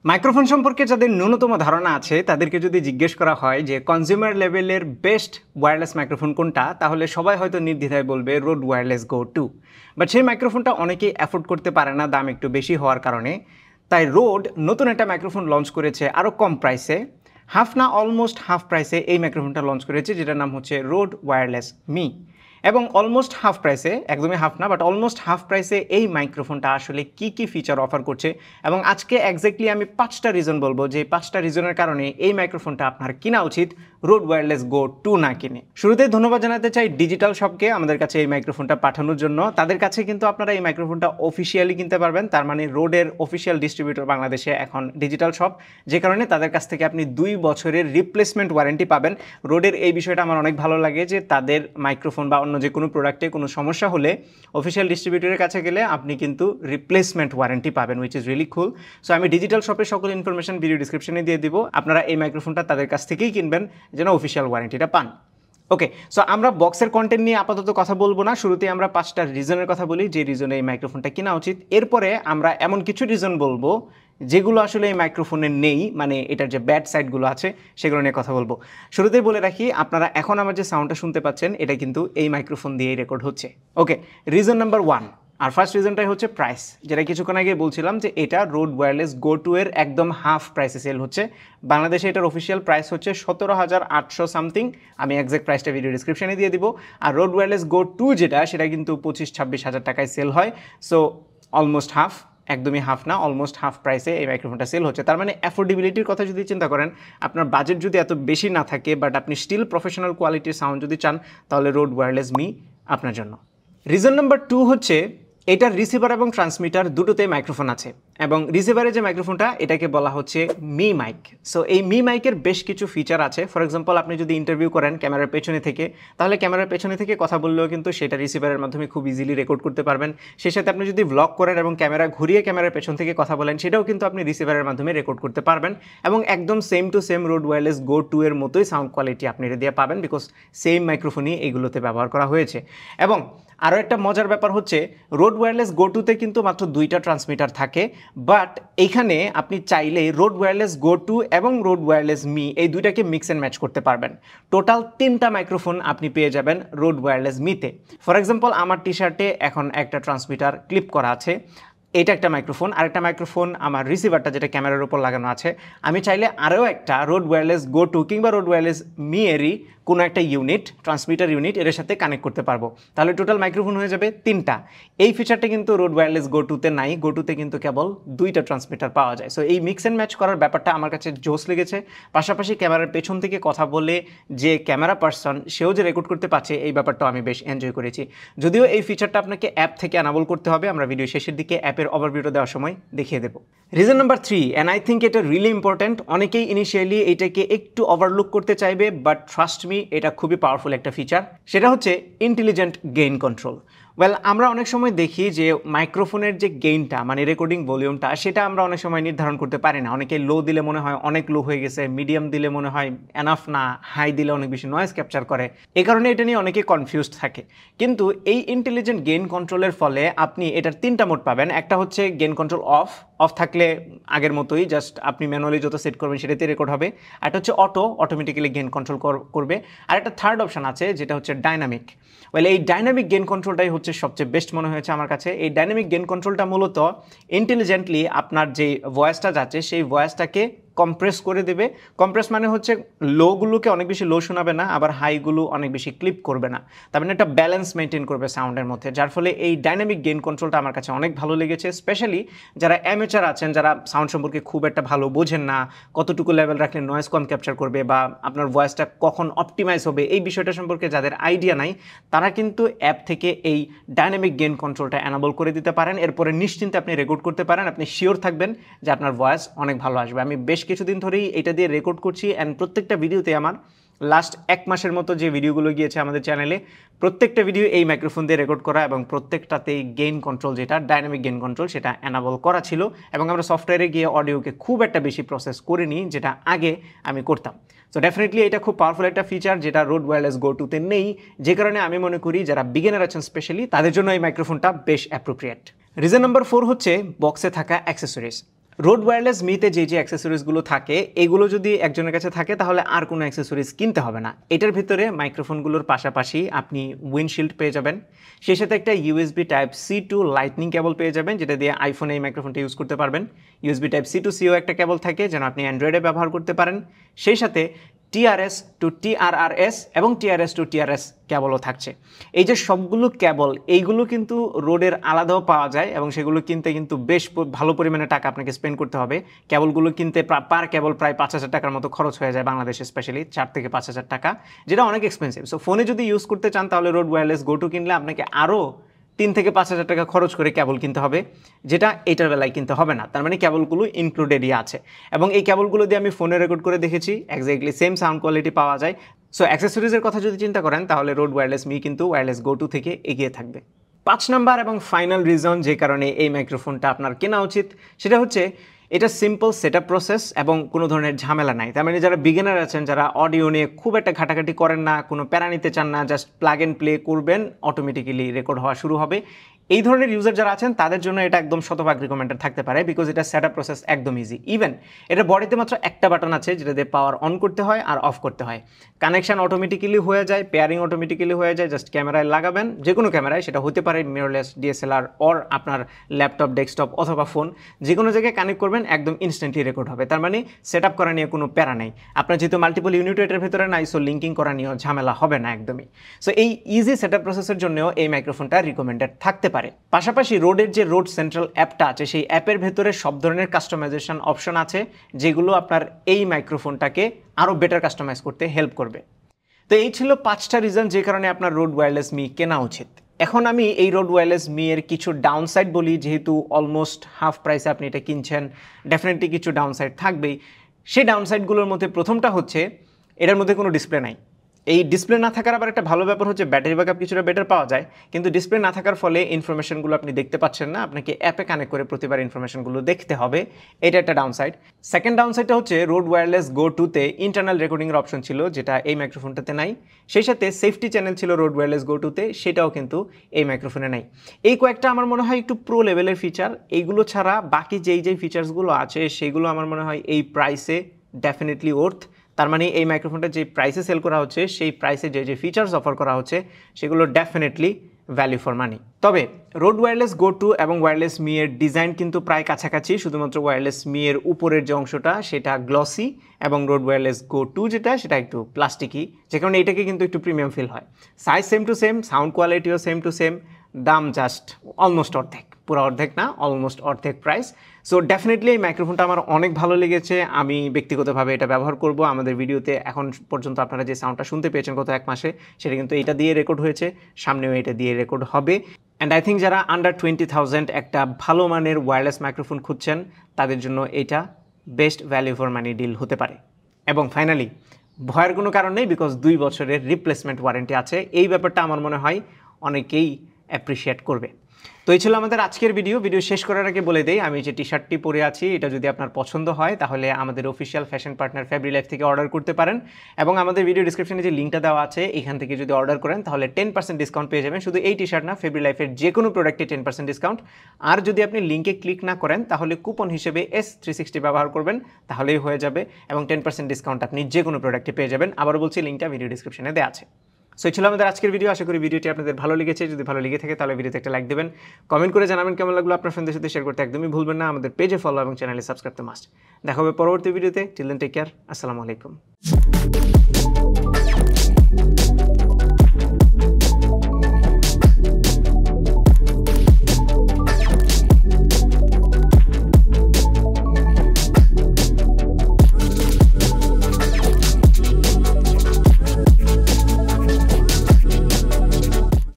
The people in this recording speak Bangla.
মাইক্রোফোন সম্পর্কে যাদের ন্যূনতম ধারণা আছে তাদেরকে যদি জিজ্ঞেস করা হয় যে কনজিউমার লেভেলের বেস্ট ওয়্যারলেস মাইক্রোফোন কোনটা, তাহলে সবাই হয়তো নির্দ্বিধায় বলবে রোড ওয়্যারলেস গো 2। বাট সেই মাইক্রোফোনটা অনেকেই অ্যাফোর্ড করতে পারে না দাম একটু বেশি হওয়ার কারণে। তাই রোড নতুন একটা মাইক্রোফোন লঞ্চ করেছে আরও কম প্রাইসে, হাফ না অলমোস্ট হাফ প্রাইসে এই মাইক্রোফোনটা লঞ্চ করেছে, যেটার নাম হচ্ছে রোড ওয়্যারলেস মি। এবং অলমোস্ট হাফ প্রাইসে, একদমই হাফ না বাট অলমোস্ট হাফ প্রাইসে এই মাইক্রোফোনটা আসলে কি কি ফিচার অফার করছে, এবং আজকে এক্স্যাক্টলি আমি 5টা রিজন বলবো যে 5টা রিজনের কারণে এই মাইক্রোফোনটা আপনার কিনা উচিত রোড ওয়্যারলেস গো 2 না কিনে। শুরুতেই ধন্যবাদ জানাতে চাই ডিজিটাল শপকে আমাদের কাছে এই মাইক্রোফোনটা পাঠানোর জন্য। তাদের কাছে কিন্তু আপনারা এই মাইক্রোফোনটা অফিসিয়ালি কিনতে পারবেন, তার মানে রোডের অফিসিয়াল ডিস্ট্রিবিউটর বাংলাদেশে এখন ডিজিটাল শপ, যে কারণে তাদের কাছ থেকে আপনি 2 বছরের রিপ্লেসমেন্ট ওয়ারেন্টি পাবেন। রোডের এই বিষয়টা আমার অনেক ভালো লাগে যে তাদের মাইক্রোফোন বা অন্য যে কোনো প্রোডাক্টে কোনো সমস্যা হলে অফিসিয়াল ডিস্ট্রিবিউটরের কাছে গেলে আপনি কিন্তু রিপ্লেসমেন্ট ওয়ারেন্টি পাবেন, which is really cool. So আমি ডিজিটাল শপের সকল ইনফরমেশন ভিডিও ডিসক্রিপশনে দিয়ে দিব, আপনারা এই মাইক্রোফোনটা তাদের কাছ থেকেই কিনবেন যেন অফিসিয়াল ওয়ারেন্টিটা পান। ওকে, সো আমরা বক্সের কন্টেন্ট নিয়ে আপাতত কথা বলবো না, শুরুতেই আমরা 5টা রিজনের কথা বলি যে রিজনে এই মাইক্রোফোনটা কেনা উচিত। এরপরে আমরা এমন কিছু রিজন বলবো যেগুলো আসলে এই মাইক্রোফোনে নেই, মানে এটার যে ব্যাড সাইডগুলো আছে সেগুলো নিয়ে কথা বলবো। শুরুতেই বলে রাখি, আপনারা এখন আমার যে সাউন্ডটা শুনতে পাচ্ছেন এটা কিন্তু এই মাইক্রোফোন দিয়েই রেকর্ড হচ্ছে। ওকে, রিজন নাম্বার 1 আর ফার্স্ট রিজনটাই হচ্ছে প্রাইস, যেটা কিছুক্ষণ আগে বলছিলাম যে এটা রোড ওয়্যারলেস গো 2 এর একদম হাফ প্রাইসে সেল হচ্ছে। বাংলাদেশে এটার অফিসিয়াল প্রাইস হচ্ছে 17,800 সামথিং, আমি এক্সাক্ট প্রাইসটা ভিডিও ডিসক্রিপশনে দিয়ে দিব। আর রোড ওয়্যারলেস গো 2 যেটা, সেটা কিন্তু 25-26 হাজার টাকায় সেল হয়। সো অলমোস্ট হাফ, একদমই হাফ না, অলমোস্ট হাফ প্রাইসে এই মাইক্রোফোনটা সেল হচ্ছে। তার মানে অ্যাফোর্ডেবিলিটির কথা যদি চিন্তা করেন, আপনার বাজেট যদি এত বেশি না থাকে বাট আপনি স্টিল প্রফেশনাল কোয়ালিটির সাউন্ড যদি চান, তাহলে রোড ওয়্যারলেস মি আপনার জন্য। রিজন নাম্বার 2 হচ্ছে এটার রিসিভার এবং ট্রান্সমিটার দুটোতে মাইক্রোফোন আছে, এবং রিসিভারে যে মাইক্রোফোনটা এটাকে বলা হচ্ছে মি মাইক। সো এই মি মাইকের বেশ কিছু ফিচার আছে। ফর এক্সাম্পল, আপনি যদি ইন্টারভিউ করেন ক্যামেরার পেছনে থেকে, তাহলে ক্যামেরার পেছনে থেকে কথা বললেও কিন্তু সেটা রিসিভারের মাধ্যমে খুব ইজিলি রেকর্ড করতে পারবেন। সেই সাথে আপনি যদি ভ্লগ করেন এবং ক্যামেরা ঘুরিয়ে ক্যামেরার পেছন থেকে কথা বলেন, সেটাও কিন্তু আপনি রিসিভারের মাধ্যমে রেকর্ড করতে পারবেন, এবং একদম same to same Rode wireless go 2 এর মতোই সাউন্ড কোয়ালিটি আপনি এটা দিয়ে পাবেন, বিকজ সেম মাইক্রোফোনই এইগুলোতে ব্যবহার করা হয়েছে। এবং আরও একটা মজার ব্যাপার হচ্ছে রোড ওয়্যারলেস গো 2তে কিন্তু মাত্র 2টা ট্রান্সমিটার থাকে, বাট এইখানে আপনি চাইলে রোড ওয়্যারলেস গো 2 এবং রোড ওয়্যারলেস মি এই দুইটাকে মিক্স অ্যান্ড ম্যাচ করতে পারবেন। টোটাল 3টা মাইক্রোফোন আপনি পেয়ে যাবেন রোড ওয়্যারলেস মিতে। ফর এক্সাম্পল, আমার টি শার্টে এখন একটা ট্রান্সমিটার ক্লিপ করা আছে, এটা একটা মাইক্রোফোন, আর একটা মাইক্রোফোন আমার রিসিভারটা যেটা ক্যামেরার উপর লাগানো আছে। আমি চাইলে আরও একটা রোড ওয়্যারলেস গো 2 কিংবা রোড ওয়্যারলেস মি এরই কোনো একটা ইউনিট, ট্রান্সমিটার ইউনিট, এর সাথে কানেক্ট করতে পারবো, তাহলে টোটাল মাইক্রোফোন হয়ে যাবে 3টা। এই ফিচারটা কিন্তু রোড ওয়্যারলেস গো 2তে নাই, গো 2তে কিন্তু কেবল 2টা ট্রান্সমিটার পাওয়া যায়। সো এই মিক্স অ্যান্ড ম্যাচ করার ব্যাপারটা আমার কাছে জোস লেগেছে। পাশাপাশি ক্যামেরার পেছন থেকে কথা বলে যে ক্যামেরা পার্সন সেও যে রেকর্ড করতে পারছে, এই ব্যাপারটাও আমি বেশ এনজয় করেছি। যদিও এই ফিচারটা আপনাকে অ্যাপ থেকে অ্যানাবল করতে হবে, আমরা ভিডিও শেষের দিকে অ্যাপের ওভারভিউটা দেওয়ার সময় দেখিয়ে দেবো। Reason number 3, and I think এটা রিয়েলি ইম্পর্ট্যান্ট, অনেকেই ইনিশিয়ালি এটাকে একটু ওভারলুক করতে চাইবে, বাট ট্রাস্ট মি এটা খুবই পাওয়ারফুল একটা ফিচার, সেটা হচ্ছে ইন্টেলিজেন্ট গেইন কন্ট্রোল। ওয়েল, আমরা অনেক সময় দেখি যে মাইক্রোফোনের যে গেইনটা, মানে রেকর্ডিং ভলিউমটা, সেটা আমরা অনেক সময় নির্ধারণ করতে পারি না। অনেকে লো দিলে মনে হয় অনেক লো হয়ে গেছে, মিডিয়াম দিলে মনে হয় এনাফ না, হাই দিলে অনেক বেশি নয়েজ ক্যাপচার করে, এই কারণে এটা নিয়ে অনেকে কনফিউজড থাকে। কিন্তু এই ইন্টেলিজেন্ট গেইন কন্ট্রোলের ফলে আপনি এটার 3টা মোড পাবেন। একটা হচ্ছে গেইন কন্ট্রোল অফ থাকলে আগের মতোই জাস্ট আপনি ম্যানুয়ালি যত সেট করবেন সেটাতে রেকর্ড হবে। একটা হচ্ছে অটোমেটিক্যালি গেইন কন্ট্রোল করবে। আর একটা থার্ড অপশন আছে যেটা হচ্ছে ডাইনামিক। ওয়েল, এই ডাইনামিক গেইন কন্ট্রোলটাই হচ্ছে সবচেয়ে বেস্ট মনে হয়েছে আমার কাছে। এই ডাইনামিক গেইন কন্ট্রোলটা মূলত ইন্টেলিজেন্টলি আপনার যে ভয়েসটা যাচ্ছে সেই ভয়েসটাকে কম্প্রেস করে দেবে। কম্প্রেস মানে হচ্ছে লোগুলোকে অনেক বেশি লো শোনাবে না, আবার হাইগুলো অনেক বেশি ক্লিপ করবে না, তার মানে একটা ব্যালেন্স মেনটেন করবে সাউন্ডের মধ্যে, যার ফলে এই ডাইনামিক গেইন কন্ট্রোলটা আমার কাছে অনেক ভালো লেগেছে। স্পেশালি যারা অ্যামেচার আছেন, যারা সাউন্ড সম্পর্কে খুব একটা ভালো বোঝেন না, কতটুকু লেভেল রাখলে নয়েজ কম ক্যাপচার করবে বা আপনার ভয়েসটা কখন অপটিমাইজ হবে, এই বিষয়টা সম্পর্কে যাদের আইডিয়া নাই, তারা কিন্তু অ্যাপ থেকে এই ডাইনামিক গেইন কন্ট্রোলটা অ্যানাবল করে দিতে পারেন। এরপরে নিশ্চিন্তে আপনি রেকর্ড করতে পারেন, আপনি শিওর থাকবেন যে আপনার ভয়েস অনেক ভালো আসবে। আমি বেশ কিছুদিন ধরেই এটা দিয়ে রেকর্ড করছি, অ্যান্ড প্রত্যেকটা ভিডিওতে আমার লাস্ট 1 মাসের মতো যে ভিডিওগুলো গিয়েছে আমাদের চ্যানেলে, প্রত্যেকটা ভিডিও এই মাইক্রোফোন দিয়ে রেকর্ড করা, এবং প্রত্যেকটাতেই গেইন কন্ট্রোল, যেটা ডাইনামিক গেইন কন্ট্রোল, সেটা অ্যানাবল করা ছিল। এবং আমরা সফটওয়্যারে গিয়ে অডিওকে খুব একটা বেশি প্রসেস করে নিই, যেটা আগে আমি করতাম। সো ডেফিনেটলি এটা খুব পাওয়ারফুল একটা ফিচার, যেটা রোড ওয়্যারলেস গো 2তে নেই, যে কারণে আমি মনে করি যারা বিগিনার আছেন স্পেশালি, তাদের জন্য এই মাইক্রোফোনটা বেশ অ্যাপ্রোপ্রিয়েট। রিজন নাম্বার 4 হচ্ছে বক্সে থাকা অ্যাক্সেসরিজ। রোড ওয়্যারলেস মিতে যে অ্যাক্সেসরিজগুলো থাকে এগুলো যদি একজনের কাছে থাকে তাহলে আর কোনো অ্যাক্সেসরিজ কিনতে হবে না। এটার ভিতরে মাইক্রোফোনগুলোর পাশাপাশি আপনি উইন্ডশিল্ড পেয়ে যাবেন, সেই সাথে একটা USB type C to lightning cable পেয়ে যাবেন, যেটা দিয়ে আইফোনে এই মাইক্রোফোনটা ইউজ করতে পারবেন। ইউএসবি টাইপ সি টু সিও একটা কেবল থাকে যেন আপনি অ্যান্ড্রয়েডে ব্যবহার করতে পারেন। সেই সাথে টিআরএস টু টিআরআরএস এবং টিআরএস টু টিআরএস কেবলও থাকছে। এই যে সবগুলো কেবল এইগুলো কিন্তু রোডের আলাদাও পাওয়া যায় এবং সেগুলো কিনতে কিন্তু বেশ ভালো পরিমাণে টাকা আপনাকে স্পেন্ড করতে হবে। কেবলগুলো কিনতে পার কেবল প্রায় 5,000 টাকার মতো খরচ হয়ে যায় বাংলাদেশে, স্পেশালি 4 থেকে 5,000 টাকা, যেটা অনেক এক্সপেন্সিভ। সো ফোনে যদি ইউজ করতে চান তাহলে রোড ওয়্যারলেস গো টু কিনলে আপনাকে আরও 3 থেকে 5,000 টাকা খরচ করে কেবল কিনতে হবে, যেটা এটার বেলায় কিনতে হবে না। তার মানে কেবলগুলো ইনক্লুডেডই আছে এবং এই কেবলগুলো দিয়ে আমি ফোনে রেকর্ড করে দেখেছি, এক্স্যাক্টলি সেম সাউন্ড কোয়ালিটি পাওয়া যায়। সো অ্যাক্সেসরিজের কথা যদি চিন্তা করেন তাহলে রোড ওয়্যারলেস মি কিন্তু ওয়্যারলেস গো টু থেকে এগিয়ে থাকবে। 5 নাম্বার এবং ফাইনাল রিজন যে কারণে এই মাইক্রোফোনটা আপনার কেনা উচিত সেটা হচ্ছে এটা সিম্পল সেটআপ প্রসেস এবং কোনো ধরনের ঝামেলা নাই। তার মানে যারা বিগিনার আছেন, যারা অডিও নিয়ে খুব একটা ঘাটাঘাটি করেন না, কোনো প্যারা নিতে চান না, জাস্ট প্লাগ অ্যান্ড প্লে করবেন, অটোমেটিক্যালি রেকর্ড হওয়া শুরু হবে, এই ধরনের ইউজার যারা আছেন তাদের জন্য এটা একদম শতভাগ রিকমেন্ডেড থাকতে পারে, বিকজ এটা সেটআপ প্রসেস একদম ইজি। ইভেন এটা বডিতে মাত্র একটা বাটন আছে যেটা দিয়ে পাওয়ার অন করতে হয় আর অফ করতে হয়। কানেকশন অটোমেটিক্যালি হয়ে যায়, পেয়ারিং অটোমেটিক্যালি হয়ে যায়, জাস্ট ক্যামেরায় লাগাবেন, যে কোনো ক্যামেরায়, সেটা হতে পারে মিররলেস ডিএসএলআর অর আপনার ল্যাপটপ, ডেস্কটপ অথবা ফোন, যে কোনো জায়গায় কানেক্ট করবেন, একদম ইনস্ট্যান্টলি রেকর্ড হবে। তার মানে সেটআপ করা নিয়ে কোনো প্যারা নেই। আপনার যেহেতু মাল্টিপল ইউনিট এটার ভেতরে নাই, সো লিঙ্কিং করা নিয়েও ঝামেলা হবে না একদমই। সো এই ইজি সেটআপ প্রসেসের জন্যও এই মাইক্রোফোনটা রিকমেন্ডেড থাকতে পারে। পাশাপাশি রোডের যে রোড সেন্ট্রাল অ্যাপটা আছে সেই অ্যাপের ভেতরে সব ধরনের কাস্টমাইজেশন অপশন আছে যেগুলো আপনার এই মাইক্রোফোনটাকে আরও বেটার কাস্টমাইজ করতে হেল্প করবে। তো এই ছিল 5টা রিজন যে কারণে আপনার রোড ওয়্যারলেস মি কেনা উচিত। এখন আমি এই রোড ওয়্যারলেস মি এর কিছু ডাউনসাইড বলি, যেহেতু অলমোস্ট হাফ প্রাইসে আপনি এটা কিনছেন, ডেফিনেটলি কিছু ডাউনসাইড থাকবেই। সেই ডাউনসাইডগুলোর মধ্যে প্রথমটা হচ্ছে এটার মধ্যে কোনো ডিসপ্লে নাই। এই ডিসপ্লে না থাকার আবার একটা ভালো ব্যাপার হচ্ছে ব্যাটারি ব্যাকআপ কিছুটা বেটার পাওয়া যায়, কিন্তু ডিসপ্লে না থাকার ফলে ইনফরমেশনগুলো আপনি দেখতে পাচ্ছেন না, আপনাকে অ্যাপে কানেক্ট করে প্রতিবার ইনফরমেশনগুলো দেখতে হবে, এটা একটা ডাউনসাইড। সেকেন্ড ডাউনসাইডটা হচ্ছে রোড ওয়্যারলেস গো টুতে ইন্টারনাল রেকর্ডিংয়ের অপশন ছিল, যেটা এই মাইক্রোফোনটাতে নাই। সেই সাথে সেফটি চ্যানেল ছিল রোড ওয়্যারলেস গো টুতে, সেটাও কিন্তু এই মাইক্রোফোনে নাই। এই কয়েকটা আমার মনে হয় একটু প্রো লেভেলের ফিচার। এইগুলো ছাড়া বাকি যেই ফিচার্সগুলো আছে সেগুলো আমার মনে হয় এই প্রাইসে ডেফিনেটলি ওর্থ। তার মানে এই মাইক্রোফোনটা যে প্রাইসে সেল করা হচ্ছে সেই প্রাইসে যে ফিচার্স অফার করা হচ্ছে সেগুলো ডেফিনেটলি ভ্যালু ফর মানি। তবে রোড ওয়্যারলেস গো টু এবং ওয়্যারলেস মি এর ডিজাইন কিন্তু প্রায় কাছাকাছি, শুধুমাত্র ওয়্যারলেস মি এর উপরের যে অংশটা সেটা গ্লসি এবং রোড ওয়্যারলেস গো টু যেটা সেটা একটু প্লাস্টিকই, যে কারণে এটাকে কিন্তু একটু প্রিমিয়াম ফিল হয়। Size same to same, sound কোয়ালিটিও সেম টু সেম, দাম জাস্ট অলমোস্ট অর্ধেক, পুরো অর্ধেক না, অলমোস্ট অর্ধেক প্রাইস। সো ডেফিনেটলি এই মাইক্রোফোনটা আমার অনেক ভালো লেগেছে, আমি ব্যক্তিগতভাবে এটা ব্যবহার করব। আমাদের ভিডিওতে এখন পর্যন্ত আপনারা যে সাউন্ডটা শুনতে পেয়েছেন গত 1 মাসে, সেটা কিন্তু এটা দিয়ে রেকর্ড হয়েছে, সামনেও এটা দিয়ে রেকর্ড হবে। অ্যান্ড আই থিঙ্ক যারা আন্ডার 20,000 একটা ভালো মানের ওয়্যারলেস মাইক্রোফোন খুঁজছেন তাদের জন্য এটা best value for money deal হতে পারে। এবং ফাইনালি ভয়ের কোনো কারণ নেই, বিকজ 2 বছরের রিপ্লেসমেন্ট ওয়ারেন্টি আছে। এই ব্যাপারটা আমার মনে হয় অনেকেই অ্যাপ্রিসিয়েট করবে। তো এই ছিল আমাদের আজকের ভিডিও শেষ করার আগে বলে দেই, আমি যে টি শার্টটি পরে আছি এটা যদি আপনার পছন্দ হয় তাহলে আমাদের অফিসিয়াল ফ্যাশন পার্টনার ফ্যাব্রিলাইফ থেকে অর্ডার করতে পারেন, এবং আমাদের ভিডিও ডিসক্রিপশনে যে লিঙ্কটা দেওয়া আছে এখান থেকে যদি অর্ডার করেন তাহলে 10% ডিসকাউন্ট পেয়ে যাবেন। শুধু এই টি শার্ট না, ফ্যাব্রিলাইফের যে কোনো প্রোডাক্টে 10% ডিসকাউন্ট। আর যদি আপনি লিঙ্কে ক্লিক না করেন তাহলে কুপন হিসেবে S360 ব্যবহার করবেন, তাহলেই হয়ে যাবে, এবং 10% ডিসকাউন্ট আপনি যে কোনো প্রোডাক্টে পেয়ে যাবেন। আবারও বলছি, লিঙ্কটা ভিডিও ডিসক্রিপশনে দেওয়া আছে। সো এই ছিল আমাদের আজকের ভিডিও। আশা করি ভিডিওটি আপনাদের ভালো লেগেছে। যদি ভালো লেগে থাকে তাহলে ভিডিওতে একটা লাইক দেবেন, কমেন্ট করে জানাবেন কেমন লাগলো, আপনার ফ্রেন্ডদের সাথে শেয়ার করতে একদমই ভুলবেন না। আমাদের পেজে ফলো এবং চ্যানেলে সাবস্ক্রাইব তো মাস্ট। দেখা হবে পরবর্তী ভিডিওতে। টিল দেন টেক কেয়ার, আসসালামু আলাইকুম।